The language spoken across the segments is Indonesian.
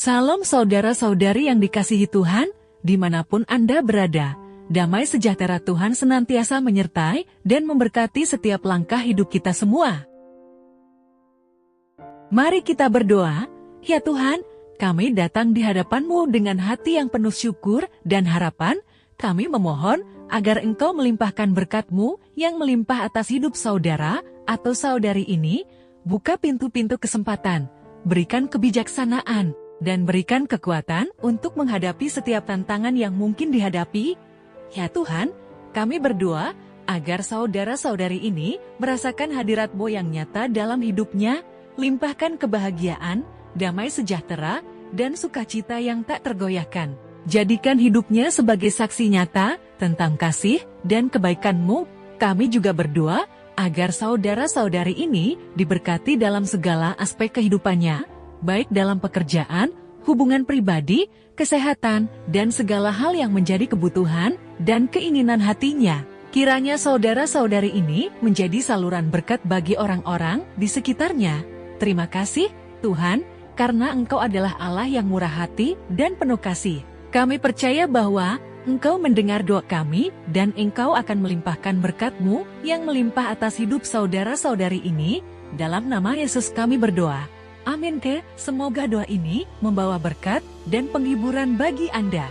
Salam saudara-saudari yang dikasihi Tuhan, dimanapun Anda berada. Damai sejahtera Tuhan senantiasa menyertai dan memberkati setiap langkah hidup kita semua. Mari kita berdoa. Ya Tuhan, kami datang di hadapan-Mu dengan hati yang penuh syukur dan harapan. Kami memohon agar Engkau melimpahkan berkat-Mu yang melimpah atas hidup saudara atau saudari ini. Buka pintu-pintu kesempatan, berikan kebijaksanaan, dan berikan kekuatan untuk menghadapi setiap tantangan yang mungkin dihadapi. Ya Tuhan, kami berdoa agar saudara-saudari ini merasakan hadirat-Mu yang nyata dalam hidupnya, limpahkan kebahagiaan, damai sejahtera, dan sukacita yang tak tergoyahkan. Jadikan hidupnya sebagai saksi nyata tentang kasih dan kebaikan-Mu. Kami juga berdoa agar saudara-saudari ini diberkati dalam segala aspek kehidupannya, baik dalam pekerjaan, hubungan pribadi, kesehatan, dan segala hal yang menjadi kebutuhan dan keinginan hatinya. Kiranya saudara-saudari ini menjadi saluran berkat bagi orang-orang di sekitarnya. Terima kasih, Tuhan, karena Engkau adalah Allah yang murah hati dan penuh kasih. Kami percaya bahwa Engkau mendengar doa kami dan Engkau akan melimpahkan berkat-Mu yang melimpah atas hidup saudara-saudari ini. Dalam nama Yesus kami berdoa. Amin. Semoga doa ini membawa berkat dan penghiburan bagi Anda.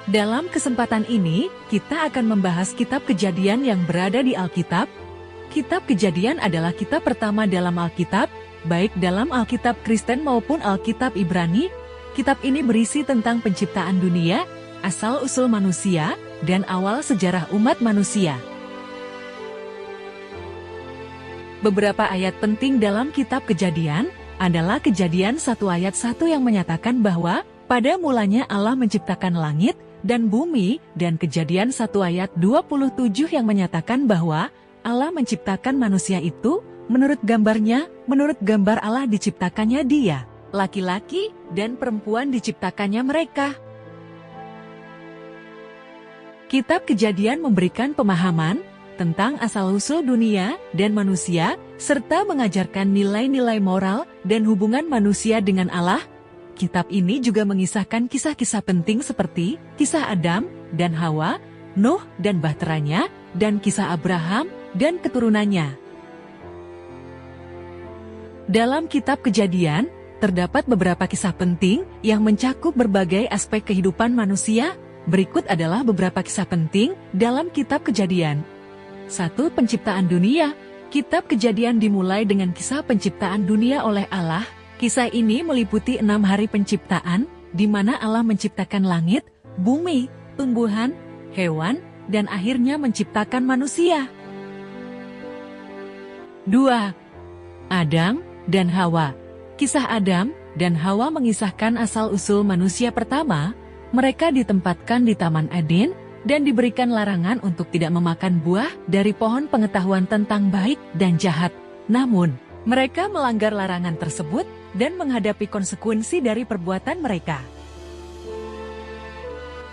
Dalam kesempatan ini, kita akan membahas kitab Kejadian yang berada di Alkitab. Kitab Kejadian adalah kitab pertama dalam Alkitab, baik dalam Alkitab Kristen maupun Alkitab Ibrani. Kitab ini berisi tentang penciptaan dunia, asal-usul manusia, dan awal sejarah umat manusia. Beberapa ayat penting dalam kitab Kejadian adalah Kejadian 1 ayat 1 yang menyatakan bahwa pada mulanya Allah menciptakan langit dan bumi, dan Kejadian 1 ayat 27 yang menyatakan bahwa Allah menciptakan manusia itu menurut gambarnya, menurut gambar Allah diciptakannya dia, laki-laki dan perempuan diciptakannya mereka. Kitab Kejadian memberikan pemahaman tentang asal-usul dunia dan manusia, serta mengajarkan nilai-nilai moral dan hubungan manusia dengan Allah. Kitab ini juga mengisahkan kisah-kisah penting seperti kisah Adam dan Hawa, Nuh dan bahteranya, dan kisah Abraham dan keturunannya. Dalam kitab Kejadian, terdapat beberapa kisah penting yang mencakup berbagai aspek kehidupan manusia. Berikut adalah beberapa kisah penting dalam kitab Kejadian. 1. Penciptaan dunia. Kitab Kejadian dimulai dengan kisah penciptaan dunia oleh Allah. Kisah ini meliputi 6 hari penciptaan, di mana Allah menciptakan langit, bumi, tumbuhan, hewan, dan akhirnya menciptakan manusia. 2. Adam dan Hawa. Kisah Adam dan Hawa mengisahkan asal-usul manusia pertama. Mereka ditempatkan di Taman Eden, dan diberikan larangan untuk tidak memakan buah dari pohon pengetahuan tentang baik dan jahat. Namun, mereka melanggar larangan tersebut dan menghadapi konsekuensi dari perbuatan mereka.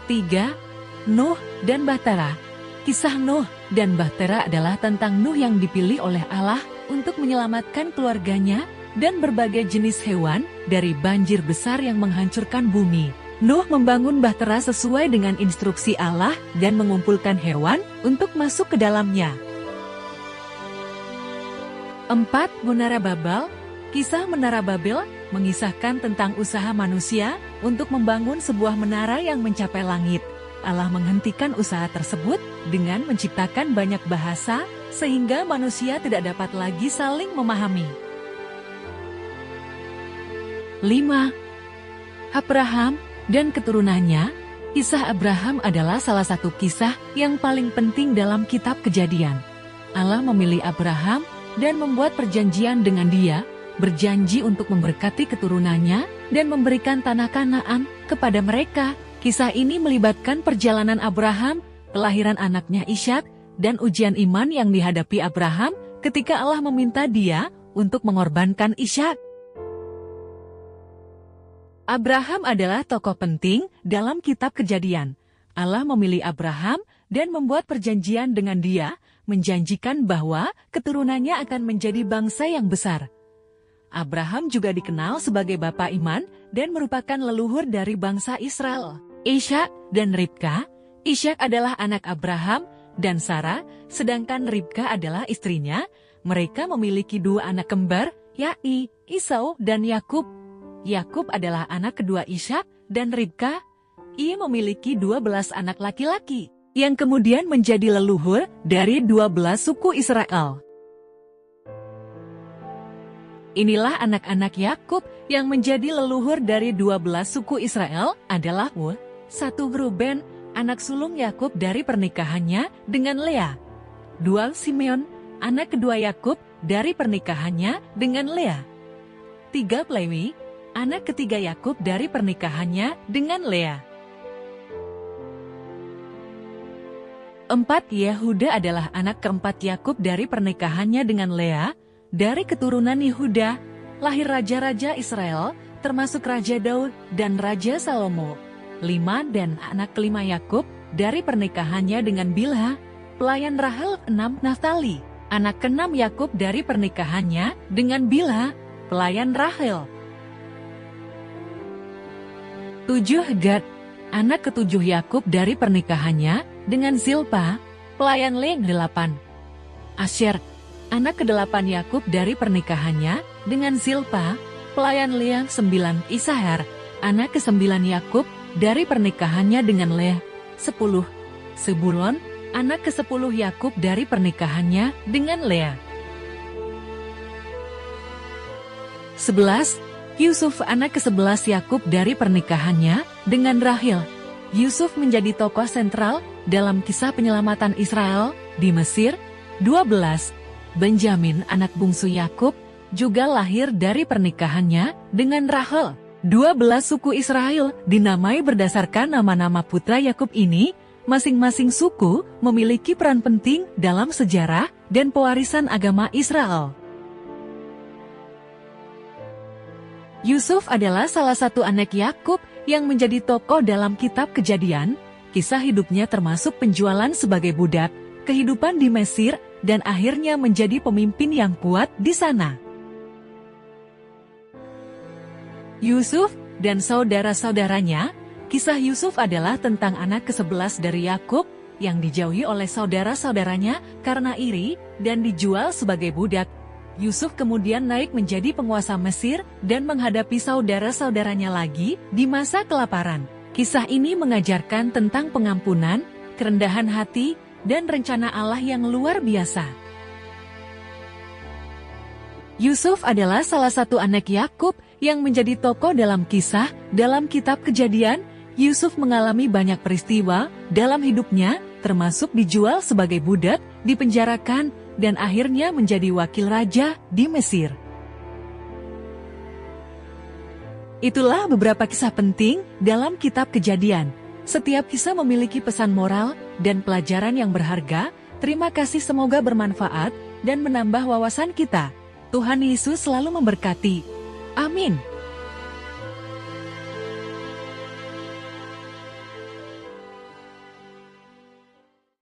3. Nuh dan Bahtera. Kisah Nuh dan Bahtera adalah tentang Nuh yang dipilih oleh Allah untuk menyelamatkan keluarganya dan berbagai jenis hewan dari banjir besar yang menghancurkan bumi. Nuh membangun bahtera sesuai dengan instruksi Allah dan mengumpulkan hewan untuk masuk ke dalamnya. 4. Menara Babel. Kisah Menara Babel mengisahkan tentang usaha manusia untuk membangun sebuah menara yang mencapai langit. Allah menghentikan usaha tersebut dengan menciptakan banyak bahasa sehingga manusia tidak dapat lagi saling memahami. 5. Abraham dan keturunannya. Kisah Abraham adalah salah satu kisah yang paling penting dalam kitab Kejadian. Allah memilih Abraham dan membuat perjanjian dengan dia, berjanji untuk memberkati keturunannya dan memberikan tanah Kanaan kepada mereka. Kisah ini melibatkan perjalanan Abraham, kelahiran anaknya Ishak, dan ujian iman yang dihadapi Abraham ketika Allah meminta dia untuk mengorbankan Ishak. Abraham adalah tokoh penting dalam kitab Kejadian. Allah memilih Abraham dan membuat perjanjian dengan dia, menjanjikan bahwa keturunannya akan menjadi bangsa yang besar. Abraham juga dikenal sebagai bapa iman dan merupakan leluhur dari bangsa Israel. Ishak dan Ribka. Ishak adalah anak Abraham dan Sarah, sedangkan Ribka adalah istrinya. Mereka memiliki 2 anak kembar, yakni Esau dan Yakub. Yakub adalah anak kedua Ishak dan Ribka. Ia memiliki 12 anak laki-laki, yang kemudian menjadi leluhur dari 12 suku Israel. Inilah anak-anak Yakub yang menjadi leluhur dari 12 suku Israel adalah 1. Ruben, anak sulung Yakub dari pernikahannya dengan Lea. 2. Simeon, anak kedua Yakub dari pernikahannya dengan Lea. 3. Lewi, anak ketiga Yakub dari pernikahannya dengan Lea. 4. Yehuda adalah anak keempat Yakub dari pernikahannya dengan Lea. Dari keturunan Yehuda, lahir raja-raja Israel, termasuk Raja Daud dan Raja Salomo. 5. Dan anak kelima Yakub dari pernikahannya dengan Bilha, pelayan Rahel. 6. Naftali, anak keenam Yakub dari pernikahannya dengan Bilha, pelayan Rahel. 7. Gad, anak ketujuh Yakub dari pernikahannya dengan Zilpa, pelayan Lea. 8. Asyer, anak ke-8 Yakub dari pernikahannya dengan Zilpa, pelayan Lea. 9. Isahar, anak ke-9 Yakub dari pernikahannya dengan Lea. 10. Sebulon, anak ke-10 Yakub dari pernikahannya dengan Lea. 11. Yusuf, anak ke-11 Yakub dari pernikahannya dengan Rahel. Yusuf menjadi tokoh sentral dalam kisah penyelamatan Israel di Mesir. 12. Benjamin, anak bungsu Yakub, juga lahir dari pernikahannya dengan Rahel. 12 suku Israel dinamai berdasarkan nama-nama putra Yakub ini. Masing-masing suku memiliki peran penting dalam sejarah dan pewarisan agama Israel. Yusuf adalah salah satu anak Yakub yang menjadi tokoh dalam kitab Kejadian. Kisah hidupnya termasuk penjualan sebagai budak, kehidupan di Mesir, dan akhirnya menjadi pemimpin yang kuat di sana. Yusuf dan saudara-saudaranya. Kisah Yusuf adalah tentang anak ke-11 dari Yakub yang dijauhi oleh saudara-saudaranya karena iri dan dijual sebagai budak. Yusuf kemudian naik menjadi penguasa Mesir dan menghadapi saudara-saudaranya lagi di masa kelaparan. Kisah ini mengajarkan tentang pengampunan, kerendahan hati, dan rencana Allah yang luar biasa. Yusuf adalah salah satu anak Yakub yang menjadi tokoh dalam kisah dalam kitab Kejadian. Yusuf mengalami banyak peristiwa dalam hidupnya, termasuk dijual sebagai budak, dipenjarakan, dan akhirnya menjadi wakil raja di Mesir. Itulah beberapa kisah penting dalam kitab Kejadian. Setiap kisah memiliki pesan moral dan pelajaran yang berharga. Terima kasih, semoga bermanfaat dan menambah wawasan kita. Tuhan Yesus selalu memberkati. Amin.